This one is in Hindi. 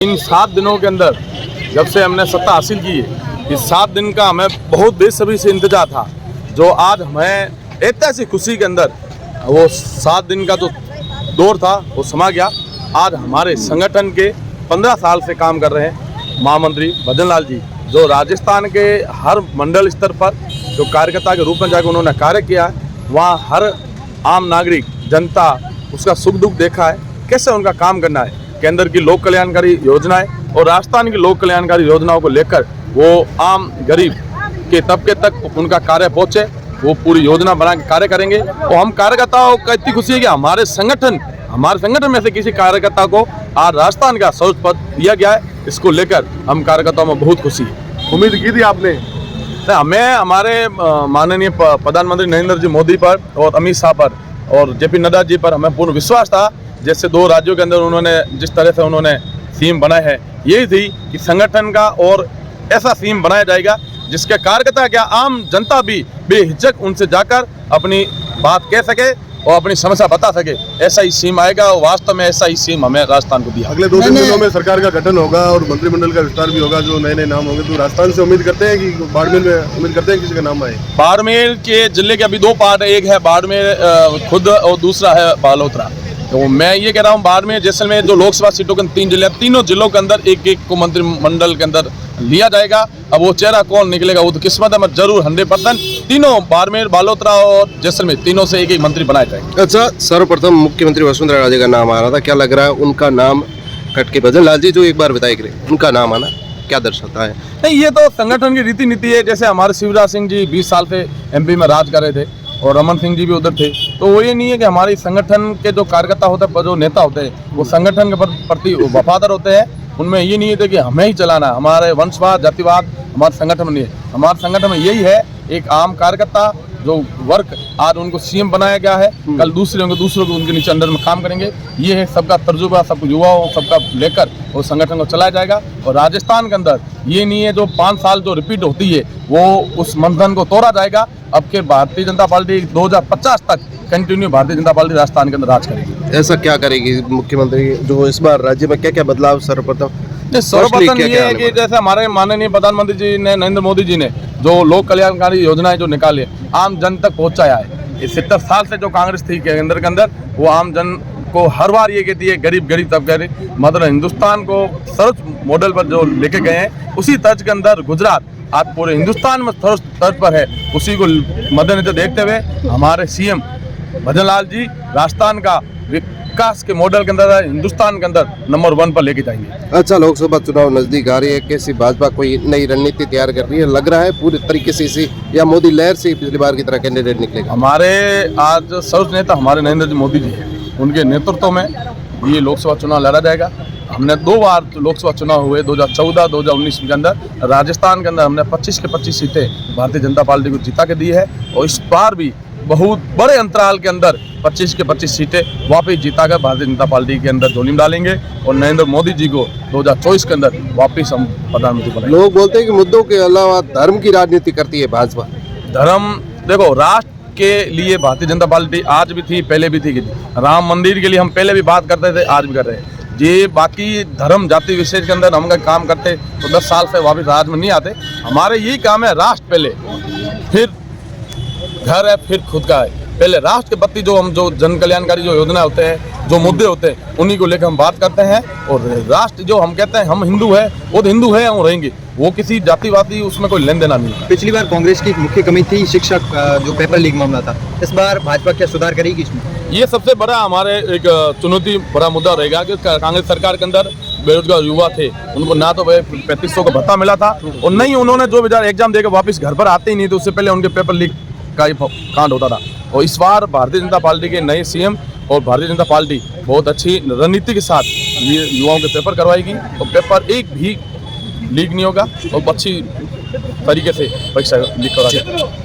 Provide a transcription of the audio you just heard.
इन 7 दिनों के अंदर जब से हमने सत्ता हासिल की है, इस 7 दिन का हमें बहुत बेसब्री से इंतजार था। जो आज हमें ऐतिहासिक खुशी के अंदर वो 7 दिन का जो दौर था वो समा गया। आज हमारे संगठन के 15 साल से काम कर रहे हैं महामंत्री भजन लाल जी, जो राजस्थान के हर मंडल स्तर पर जो कार्यकर्ता के रूप में जाकर उन्होंने कार्य किया है, वहाँ हर आम नागरिक जनता उसका सुख दुख देखा है, कैसे उनका काम करना है। केंद्र की लोक कल्याणकारी योजनाएं और राजस्थान की लोक कल्याणकारी योजनाओं को लेकर वो आम गरीब के तबके तक उनका कार्य पहुंचे, वो पूरी योजना बना के कार्य करेंगे। और हम कार्यकर्ताओं को इतनी खुशी है कि हमारे संगठन में से किसी कार्यकर्ता को आज राजस्थान का सर्वोच्च पद दिया गया है। इसको लेकर हम कार्यकर्ताओं में बहुत खुशी है। उम्मीद की थी आपने? हमें हमारे माननीय प्रधानमंत्री नरेंद्र जी मोदी पर और अमित शाह पर और जेपी नड्डा जी पर हमें पूर्ण विश्वास था। जैसे 2 राज्यों के अंदर उन्होंने जिस तरह से उन्होंने सीएम बनाए हैं, यही थी कि संगठन का और ऐसा सीएम बनाया जाएगा जिसके कार्यकर्ता क्या आम जनता भी बेहिचक उनसे जाकर अपनी बात कह सके और अपनी समस्या बता सके। ऐसा ही सीएम आएगा और वास्तव में ऐसा ही सीएम हमें राजस्थान को दिया। अगले 2-3 दिनों में सरकार का गठन होगा और मंत्रिमंडल का विस्तार भी होगा, जो नए नाम होंगे। तो राजस्थान से उम्मीद करते हैं कि बाड़मेर में उम्मीद करते हैं किसी का नाम आए? बाड़मेर के जिले के अभी 2 पार्ट, एक है बाड़मेर खुद और दूसरा है बालोतरा। तो मैं ये कह रहा हूँ बाड़मेर जैसलमेर जो लोकसभा सीटों के 3 जिले, तीनों जिलों के अंदर एक को मंत्रिमंडल के अंदर लिया जाएगा। अब वो चेहरा कौन निकलेगा वो तो किस्मत है, मैं जरूर 100% तीनों बाड़मेर, बालोतरा और जैसलमेर तीनों से एक मंत्री बनाया जाएगा। अच्छा, सर्वप्रथम मुख्यमंत्री वसुंधरा राजे का नाम आ रहा था, क्या लग रहा है उनका नाम कट के भजन लाल जी जो एक बार विधायक रहे, उनका नाम आना क्या दर्शाता है? नहीं, ये तो संगठन की रीति नीति है। जैसे हमारे शिवराज सिंह जी 20 साल से MP में राज कर रहे थे और रमन सिंह जी भी उधर थे, तो वो ये नहीं है कि हमारे संगठन के जो कार्यकर्ता होते हैं, जो नेता होते हैं, वो संगठन के प्रति वफादार होते हैं। उनमें ये नहीं है कि हमें ही चलाना, हमारे वंशवाद जातिवाद हमारे संगठन में नहीं है। हमारे संगठन में यही है, एक आम कार्यकर्ता जो वर्क आज उनको सीएम बनाया गया है, कल दूसरों को उनके नीचे अंडर में काम करेंगे। ये है सबका तर्जुबा, सब युवाओं सबका लेकर वो संगठन को चलाया जाएगा। और राजस्थान के अंदर ये नहीं है जो 5 साल जो रिपीट होती है वो उस मंथन को तोड़ा जाएगा। अब के भारतीय जनता पार्टी 2050 तक कंटिन्यू भारतीय जनता पार्टी राजस्थान के अंदर राज करेगी। ऐसा क्या करेगी मुख्यमंत्री जो इस बार राज्य में क्या क्या बदलाव? सर्वप्रथम ये है कि जैसे हमारे माननीय प्रधानमंत्री जी ने, नरेंद्र मोदी जी ने जो लोक कल्याणकारी योजनाएं जो निकाली आम जन तक पहुंचाया है। इस 70 साल से जो कांग्रेस थी केंद्र के अंदर, वो आम जन को हर बार ये कहती है गरीब तबके, मतलब हिंदुस्तान को सर्वोच्च मॉडल पर जो लेके गए हैं, उसी तर्ज के अंदर गुजरात आज पूरे हिंदुस्तान में सर्वोच्च तर्ज पर है। उसी को मद्देनजर देखते हुए हमारे सीएम भजन लाल जी राजस्थान का विकास के मॉडल के अंदर हिंदुस्तान के अंदर नंबर 1 पर लेके जाएंगे। अच्छा, लोकसभा चुनाव नजदीक आ रही है, कैसी भाजपा कोई नई रणनीति तैयार कर रही है? लग रहा है पूरी तरीके से इसी या मोदी लहर से पिछली बार की तरह कैंडिडेट निकलेगा? हमारे आज सर्वोच्च नेता हमारे नरेंद्र जी मोदी जी हैं, उनके नेतृत्व में ये लोकसभा चुनाव लड़ा जाएगा। हमने 2 बार लोकसभा चुनाव हुए, 2014, 2019 के अंदर राजस्थान के अंदर हमने 25 के 25 सीटें भारतीय जनता पार्टी को जिता के दी है। और इस बार भी बहुत बड़े अंतराल के अंदर 25 के 25 सीटें वापस जीताकर भारतीय जनता पार्टी के अंदर झोली में डालेंगे और नरेंद्र मोदी जी को 2024 के अंदर वापस हम प्रधानमंत्री बनाएंगे। लोग बोलते हैं कि मुद्दों के अलावा धर्म की राजनीति करती है भाजपा। धर्म देखो, राष्ट्र के लिए भारतीय जनता पार्टी आज भी थी, पहले भी थी। राम मंदिर के लिए हम पहले भी बात करते थे, आज भी कर रहे हैं। ये बाकी धर्म जाति विशेष के अंदर हम काम करते तो 10 साल से वापस राज में नहीं आते। हमारे यही काम है, राष्ट्र पहले, फिर घर है, फिर खुद का है। पहले राष्ट्र के प्रति जो जन कल्याणकारी जो योजना होते हैं, जो मुद्दे होते हैं, उन्हीं को लेकर हम बात करते हैं। और राष्ट्र जो हम कहते हैं हम हिंदू है, वो तो हिंदू है, हम रहेंगे। वो किसी जातिवादी उसमें कोई लेन देना नहीं है। पिछली बार कांग्रेस की मुख्य कमी थी शिक्षक जो पेपर लीक मामला था, इस बार भाजपा क्या सुधार करेगी इसमें? ये सबसे बड़ा हमारे एक चुनौती भरा मुद्दा रहेगा कि कांग्रेस सरकार के अंदर बेरोजगार युवा थे, उनको ना तो 3500 का भत्ता मिला था और नहीं उन्होंने जो बेचारे एग्जाम देकर वापस घर पर आते ही नहीं थे, उससे पहले उनके पेपर लीक का ही कांड होता था। और इस बार भारतीय जनता पार्टी के नए सीएम और भारतीय जनता पार्टी बहुत अच्छी रणनीति के साथ ये युवाओं के पेपर करवाएगी और पेपर एक भी लीक नहीं होगा और अच्छी तरीके से परीक्षा लीक करवाएगी।